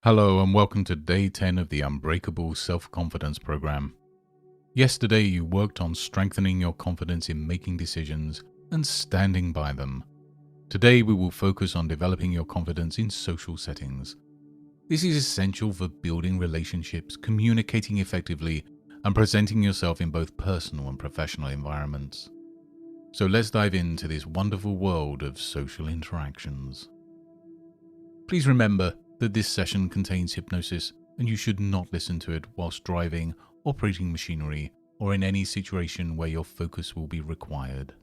Hello and welcome to day 10 of the Unbreakable Self-Confidence Program. Yesterday you worked on strengthening your confidence in making decisions and standing by them. Today we will focus on developing your confidence in social settings. This is essential for building relationships, communicating effectively, and presenting yourself in both personal and professional environments. So let's dive into this wonderful world of social interactions. Please remember that this session contains hypnosis and you should not listen to it whilst driving, operating machinery, or in any situation where your focus will be required.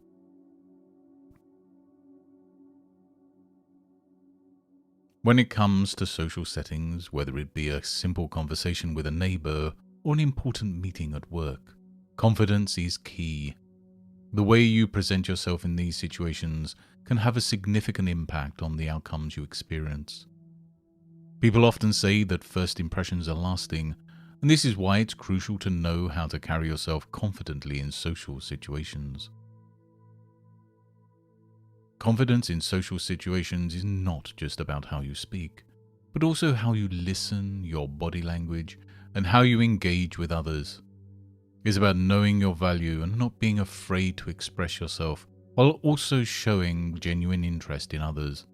When it comes to social settings, whether it be a simple conversation with a neighbor or an important meeting at work, confidence is key. The way you present yourself in these situations can have a significant impact on the outcomes you experience. People often say that first impressions are lasting, and this is why it's crucial to know how to carry yourself confidently in social situations. Confidence in social situations is not just about how you speak, but also how you listen, your body language, and how you engage with others. It's about knowing your value and not being afraid to express yourself, while also showing genuine interest in others.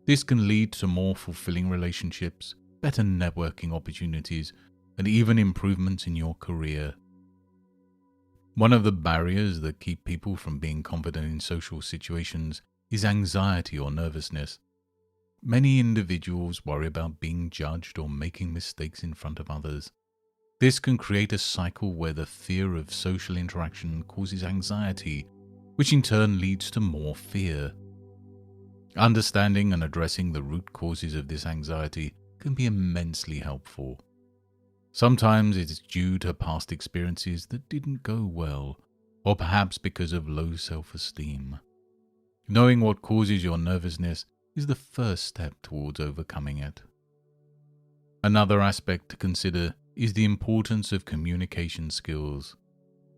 This can lead to more fulfilling relationships, better networking opportunities, and even improvements in your career. One of the barriers that keep people from being confident in social situations is anxiety or nervousness. Many individuals worry about being judged or making mistakes in front of others. This can create a cycle where the fear of social interaction causes anxiety, which in turn leads to more fear. Understanding and addressing the root causes of this anxiety can be immensely helpful. Sometimes it is due to past experiences that didn't go well, or perhaps because of low self-esteem. Knowing what causes your nervousness is the first step towards overcoming it. Another aspect to consider is the importance of communication skills.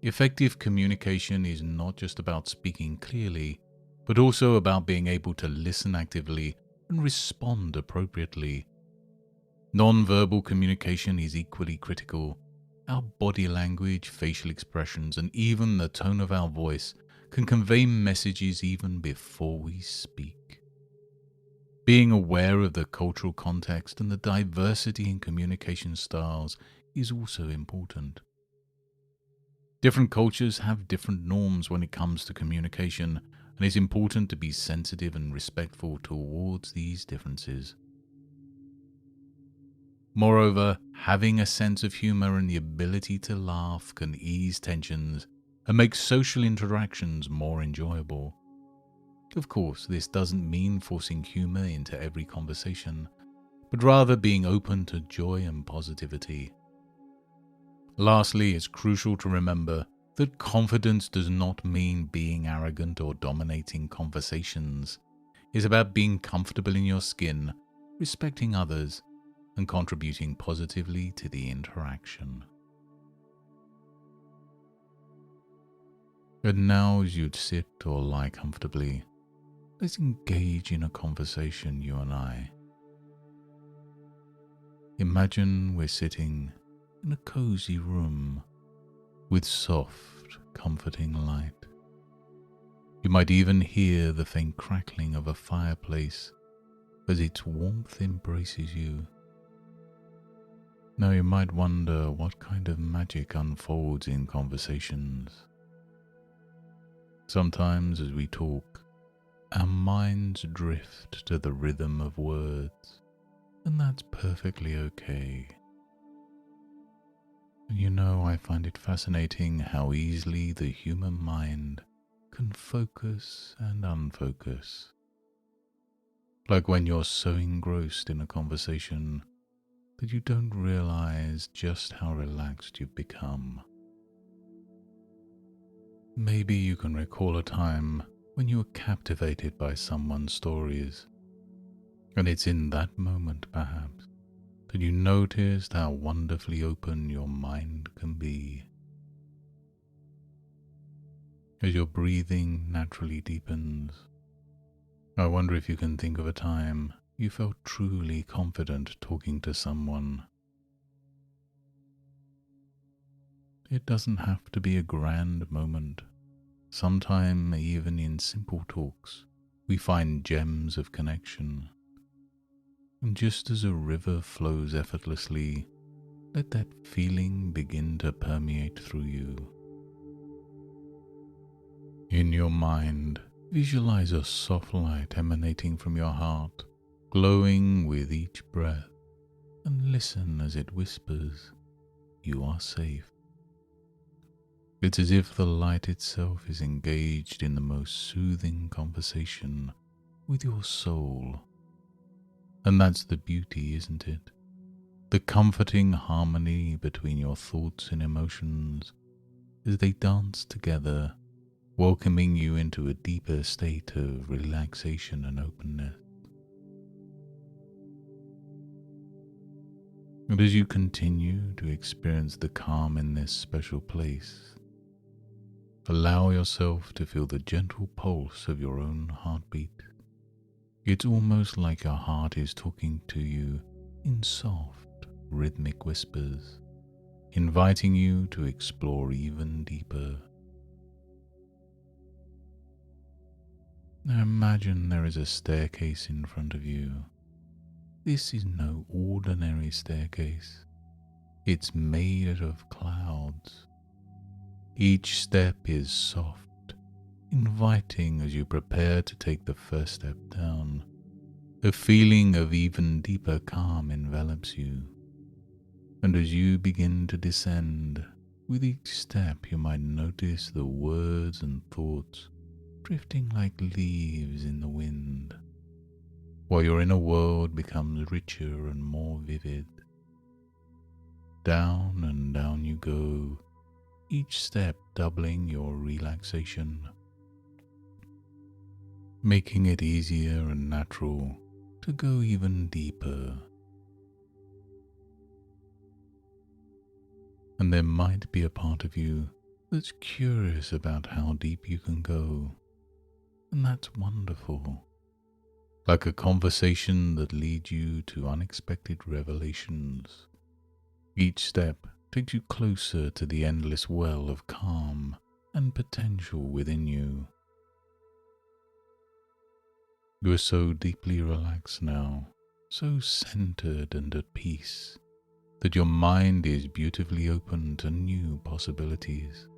Effective communication is not just about speaking clearly, but also about being able to listen actively and respond appropriately. Non-verbal communication is equally critical. Our body language, facial expressions, and even the tone of our voice can convey messages even before we speak. Being aware of the cultural context and the diversity in communication styles is also important. Different cultures have different norms when it comes to communication, and it's important to be sensitive and respectful towards these differences. Moreover, having a sense of humor and the ability to laugh can ease tensions and make social interactions more enjoyable. Of course, this doesn't mean forcing humor into every conversation, but rather being open to joy and positivity. Lastly, it's crucial to remember that confidence does not mean being arrogant or dominating conversations. It's about being comfortable in your skin, respecting others, and contributing positively to the interaction. And now, as you'd sit or lie comfortably, let's engage in a conversation, you and I. Imagine we're sitting in a cozy room with soft, comforting light. You might even hear the faint crackling of a fireplace as its warmth embraces you. Now you might wonder what kind of magic unfolds in conversations. Sometimes as we talk, our minds drift to the rhythm of words, and that's perfectly okay. You know, I find it fascinating how easily the human mind can focus and unfocus. Like when you're so engrossed in a conversation that you don't realize just how relaxed you've become. Maybe you can recall a time when you were captivated by someone's stories, and it's in that moment, perhaps, that you noticed how wonderfully open your mind can be. As your breathing naturally deepens, I wonder if you can think of a time you felt truly confident talking to someone. It doesn't have to be a grand moment. Sometime, even in simple talks, we find gems of connection. And just as a river flows effortlessly, let that feeling begin to permeate through you. In your mind, visualize a soft light emanating from your heart, glowing with each breath, and listen as it whispers, "You are safe." It's as if the light itself is engaged in the most soothing conversation with your soul. And that's the beauty, isn't it? The comforting harmony between your thoughts and emotions as they dance together, welcoming you into a deeper state of relaxation and openness. And as you continue to experience the calm in this special place, allow yourself to feel the gentle pulse of your own heartbeat. It's almost like your heart is talking to you in soft, rhythmic whispers, inviting you to explore even deeper. Now imagine there is a staircase in front of you. This is no ordinary staircase. It's made out of clouds. Each step is soft, inviting as you prepare to take the first step down. A feeling of even deeper calm envelops you. And as you begin to descend, with each step you might notice the words and thoughts drifting like leaves in the wind, while your inner world becomes richer and more vivid. Down and down you go, each step doubling your relaxation, making it easier and natural to go even deeper. And there might be a part of you that's curious about how deep you can go, and that's wonderful. Like a conversation that leads you to unexpected revelations. Each step takes you closer to the endless well of calm and potential within you. You are so deeply relaxed now, so centered and at peace, that your mind is beautifully open to new possibilities.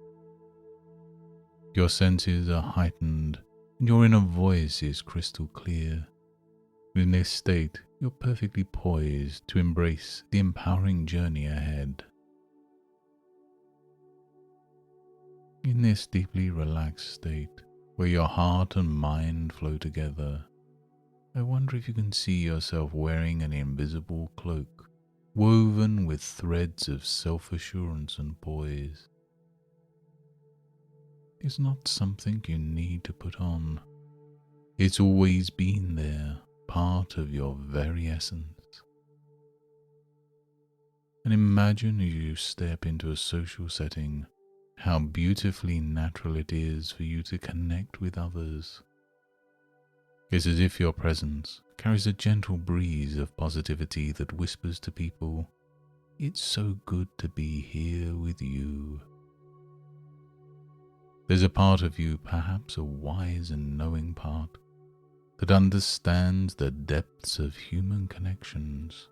Your senses are heightened and your inner voice is crystal clear. In this state, you're perfectly poised to embrace the empowering journey ahead. In this deeply relaxed state, where your heart and mind flow together, I wonder if you can see yourself wearing an invisible cloak, woven with threads of self-assurance and poise. It's not something you need to put on. It's always been there, part of your very essence. And imagine as you step into a social setting, how beautifully natural it is for you to connect with others. It's as if your presence carries a gentle breeze of positivity that whispers to people, "It's so good to be here with you." There's a part of you, perhaps a wise and knowing part, that understands the depths of human connections.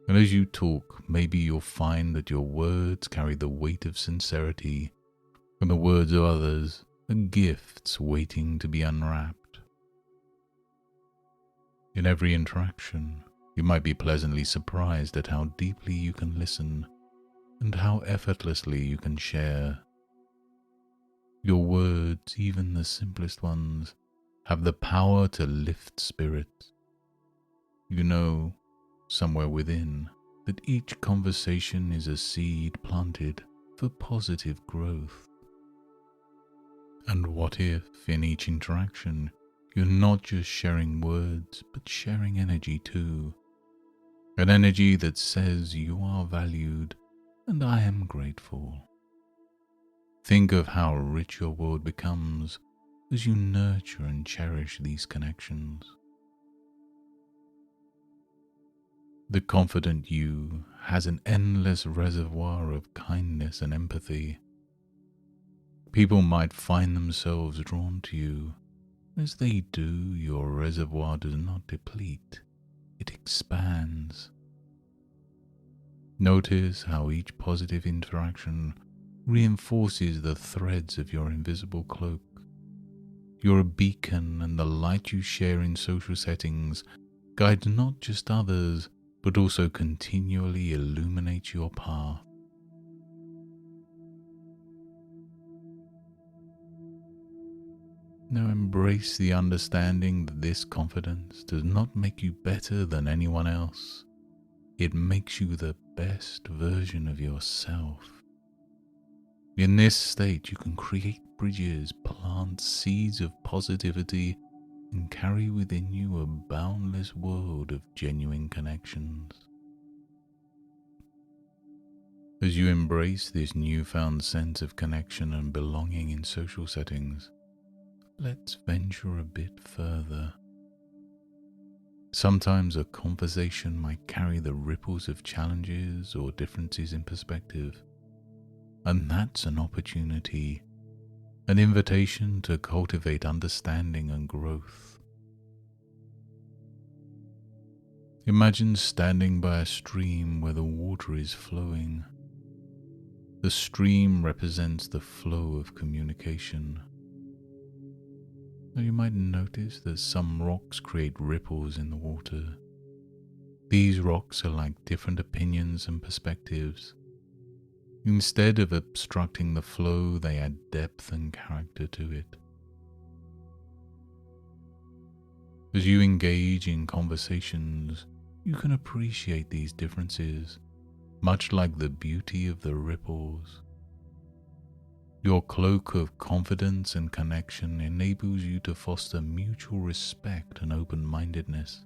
And as you talk, maybe you'll find that your words carry the weight of sincerity, and the words of others are gifts waiting to be unwrapped. In every interaction, you might be pleasantly surprised at how deeply you can listen and how effortlessly you can share. Your words, even the simplest ones, have the power to lift spirits. You know, somewhere within, that each conversation is a seed planted for positive growth. And what if, in each interaction, you're not just sharing words, but sharing energy too? An energy that says you are valued and I am grateful. Think of how rich your world becomes as you nurture and cherish these connections. The confident you has an endless reservoir of kindness and empathy. People might find themselves drawn to you. As they do, your reservoir does not deplete, it expands. Notice how each positive interaction reinforces the threads of your invisible cloak. You're a beacon, and the light you share in social settings guides not just others, but also continually illuminates your path. Now embrace the understanding that this confidence does not make you better than anyone else. It makes you the best version of yourself. In this state, you can create bridges, plant seeds of positivity, and carry within you a boundless world of genuine connections. As you embrace this newfound sense of connection and belonging in social settings, let's venture a bit further. Sometimes a conversation might carry the ripples of challenges or differences in perspective, and that's an opportunity, an invitation to cultivate understanding and growth. Imagine standing by a stream where the water is flowing. The stream represents the flow of communication. Now you might notice that some rocks create ripples in the water. These rocks are like different opinions and perspectives. Instead of obstructing the flow, they add depth and character to it. As you engage in conversations, you can appreciate these differences, much like the beauty of the ripples. Your cloak of confidence and connection enables you to foster mutual respect and open-mindedness.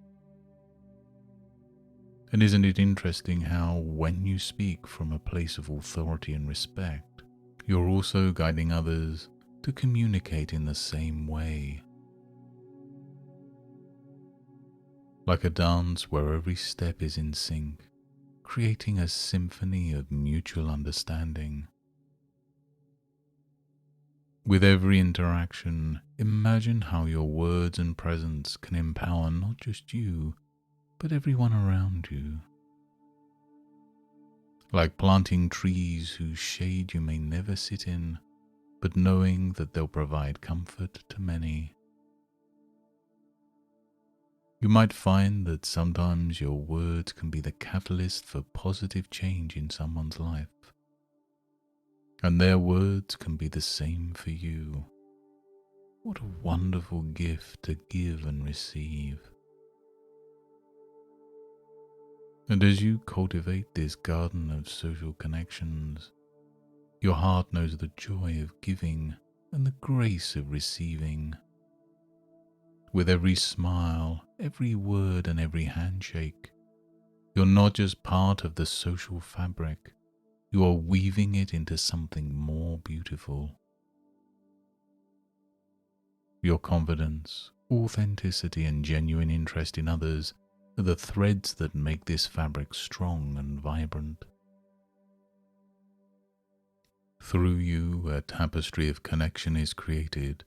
And isn't it interesting how, when you speak from a place of authority and respect, you're also guiding others to communicate in the same way? Like a dance where every step is in sync, creating a symphony of mutual understanding. With every interaction, imagine how your words and presence can empower not just you, but everyone around you. Like planting trees whose shade you may never sit in, but knowing that they'll provide comfort to many. You might find that sometimes your words can be the catalyst for positive change in someone's life, and their words can be the same for you. What a wonderful gift to give and receive. And as you cultivate this garden of social connections, your heart knows the joy of giving and the grace of receiving. With every smile, every word, and every handshake, you're not just part of the social fabric, you are weaving it into something more beautiful. Your confidence, authenticity, and genuine interest in others are the threads that make this fabric strong and vibrant. Through you, a tapestry of connection is created,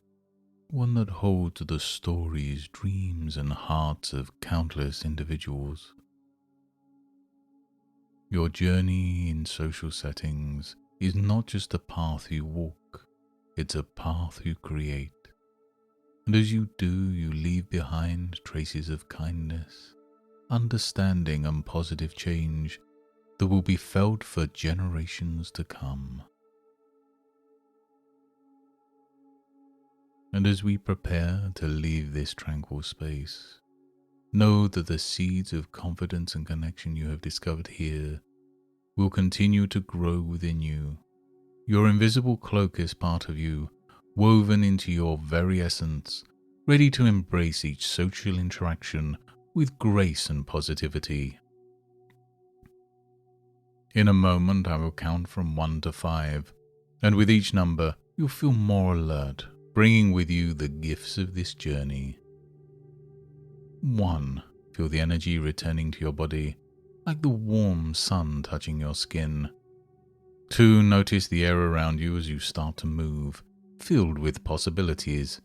one that holds the stories, dreams, and hearts of countless individuals. Your journey in social settings is not just a path you walk, it's a path you create. And as you do, you leave behind traces of kindness, understanding, and positive change that will be felt for generations to come. And as we prepare to leave this tranquil space, know that the seeds of confidence and connection you have discovered here will continue to grow within you. Your invisible cloak is part of you, woven into your very essence, ready to embrace each social interaction with grace and positivity. In a moment, I will count from 1 to 5, and with each number, you'll feel more alert, bringing with you the gifts of this journey. 1. Feel the energy returning to your body, like the warm sun touching your skin. 2. Notice the air around you as you start to move, filled with possibilities.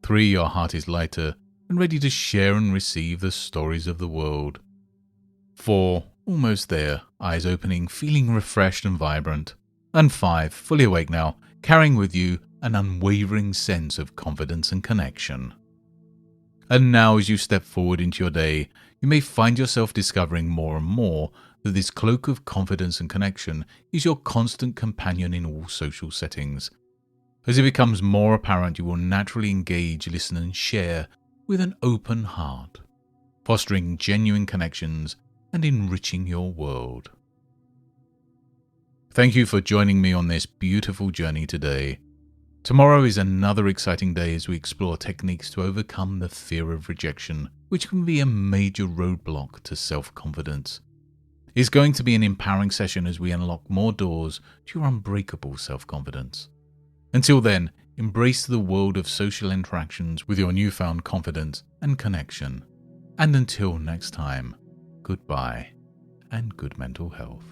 3. Your heart is lighter and ready to share and receive the stories of the world. 4. Almost there, eyes opening, feeling refreshed and vibrant. And 5. Fully awake now, carrying with you an unwavering sense of confidence and connection. And now, as you step forward into your day, you may find yourself discovering more and more that this cloak of confidence and connection is your constant companion in all social settings. As it becomes more apparent, you will naturally engage, listen, and share with an open heart, fostering genuine connections and enriching your world. Thank you for joining me on this beautiful journey today. Tomorrow is another exciting day as we explore techniques to overcome the fear of rejection, which can be a major roadblock to self-confidence. It's going to be an empowering session as we unlock more doors to your unbreakable self-confidence. Until then, embrace the world of social interactions with your newfound confidence and connection. And until next time, goodbye and good mental health.